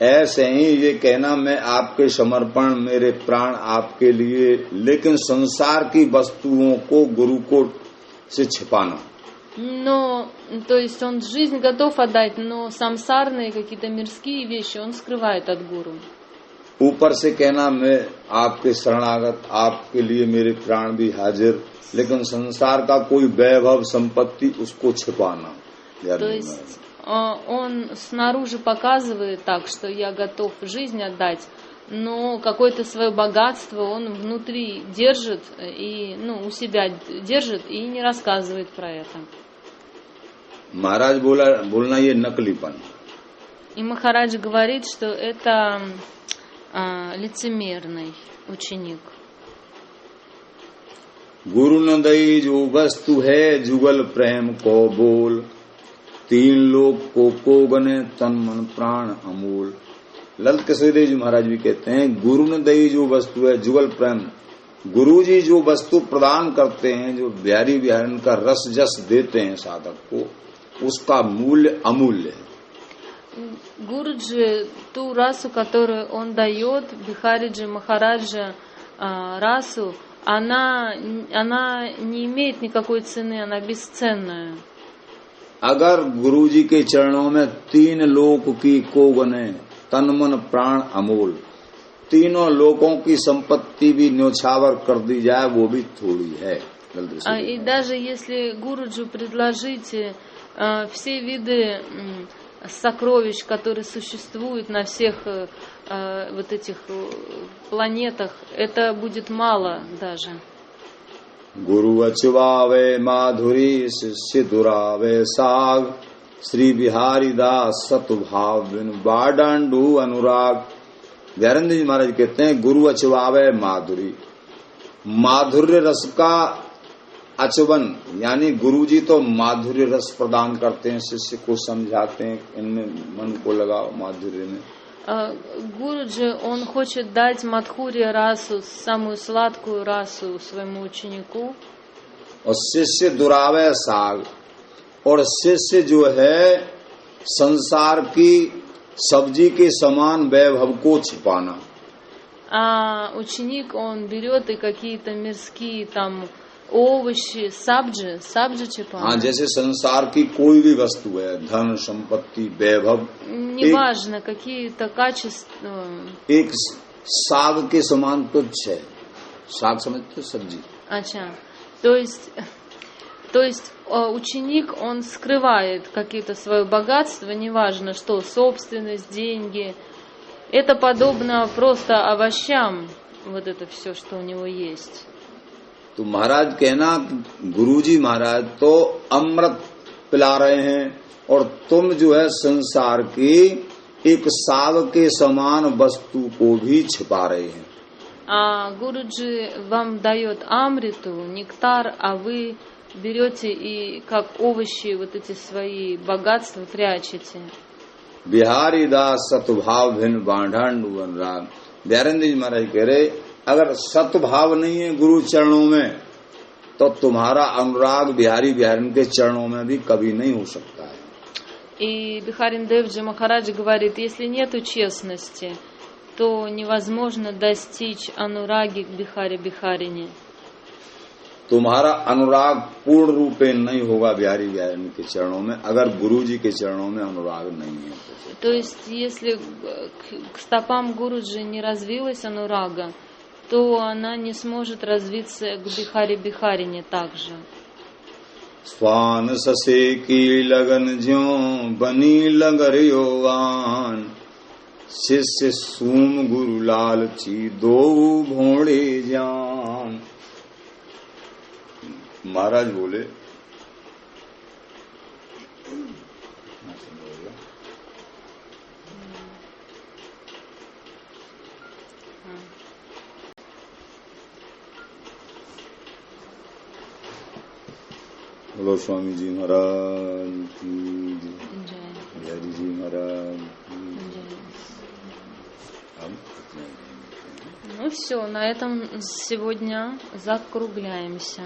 Speaker 1: ऐसे ही ये कहना मैं आपके समर्पण, मेरे प्राण आपके लिए, लेकिन संसार की वस्तुओं को गुरु को से छिपाना।
Speaker 2: Но, то есть он жизнь готов отдать, но самсарные какие-то мирские вещи он скрывает от гуру.
Speaker 1: ऊपर से कहना मैं आपके शरणागत, आपके लिए मेरे प्राण भी हाजिर, लेकिन संसार का कोई वैभव संपत्ति उसको छिपाना।
Speaker 2: То есть он снаружи показывает так, что я готов жизнь отдать, но какое-то свое богатство он внутри держит и, у себя держит и не рассказывает про это.
Speaker 1: महाराज बोलना ये नकलीपन।
Speaker 2: И Махарадж говорит, что это лицемерный ученик.
Speaker 1: गुरु न दई जो वस्तु है जुगल प्रेम को बोल, तीन लोग को गने तन मन प्राण अमूल। ललित केशवदेव जी महाराज भी कहते हैं गुरु न दई जो वस्तु है जुगल प्रेम, गुरु जी जो वस्तु प्रदान करते हैं, जो बिहारी बिहारन का रस जस देते हैं साधक को, उसका मूल्य अमूल्य है।
Speaker 2: Гуруджи, ту расу, которую он дает, Бихариджи Махараджа расу, она не имеет никакой цены, она бесценная.
Speaker 1: अगर गुरु जी के चरणों में तीन लोक की को गने तन मन प्राण अमूल, तीनों लोकों की संपत्ति भी न्योछावर कर दी जाए वो भी थोड़ी है।
Speaker 2: И даже если Гуруджу предложить все виды сокровищ, которые существуют на всех вот этих планетах, это будет мало даже.
Speaker 1: गुरु अचुवावे माधुरी शिष्य दुरावे साग, श्री बिहारी दास सतुभाव बिन बाडांडू अनुराग। व्यारेंद्र जी महाराज कहते हैं गुरु अचुवावे माधुरी, माधुर्य रस का अचुवन, यानी गुरु जी तो माधुर्य रस प्रदान करते हैं, शिष्य को समझाते हैं, इनमें मन को लगाओ माधुर्य में।
Speaker 2: Гуруджи, он хочет дать Мадхурья расу, самую сладкую расу своему ученику.
Speaker 1: और शिष्य दुरावे साग, और शिष्य जो है संसार की सब्जी के समान वैभव को छिपाना।
Speaker 2: А ученик, он берет и какие-то мирские там овощи, сабджи छिपाना.
Speaker 1: हाँ, जैसे संसार की कोई भी वस्तु है, धन संपत्ति वैभव,
Speaker 2: неважно, какие-то качества.
Speaker 1: एक साग के समान तुच्छ है। साग समझते सब्जी?
Speaker 2: अच्छा, то есть ученик, он скрывает какие-то свое богатство, неважно что, собственность, деньги. Это подобно просто овощам, вот это все, что у него есть.
Speaker 1: तो महाराज कहना गुरुजी महाराज तो अमृत पिला रहे हैं और तुम जो है संसार की एक साग के समान वस्तु को भी छिपा रहे हैं।
Speaker 2: А Гуруджи вам дает амриту, нектар, а вы берете и как овощи вот эти свои богатства прячете.
Speaker 1: बिहारी दास सतुभाव भिन्न बांधांडु अनुराग। व्यारेंद्र जी महाराज कह रहे अगर सतभाव नहीं है गुरु चरणों में तो तुम्हारा अनुराग बिहारी बिहारन के चरणों में भी कभी नहीं हो सकता है।
Speaker 2: И Бихарин Девджи Махарадж говорит, если нету честности, то невозможно достичь анураги к Бихаре Бихарине.
Speaker 1: तुम्हारा अनुराग पूर्ण रूपे नहीं होगा बिहारी बिहारन के चरणों में अगर गुरु जी के चरणों में अनुराग नहीं है।
Speaker 2: То есть, если к стопам Гуруджи не развилась анурага, то она не сможет развиться к Бихаре Бихарине также.
Speaker 1: स्वान ससे की लगन ज्यों बनी लगर योगान, शिष्य सूम गुरु लालची दो भोड़े जान। महाराज बोले बोलो स्वामी जी महाराज की जय, बिहारी जी महाराज की जय।
Speaker 2: Ну все, на этом сегодня закругляемся.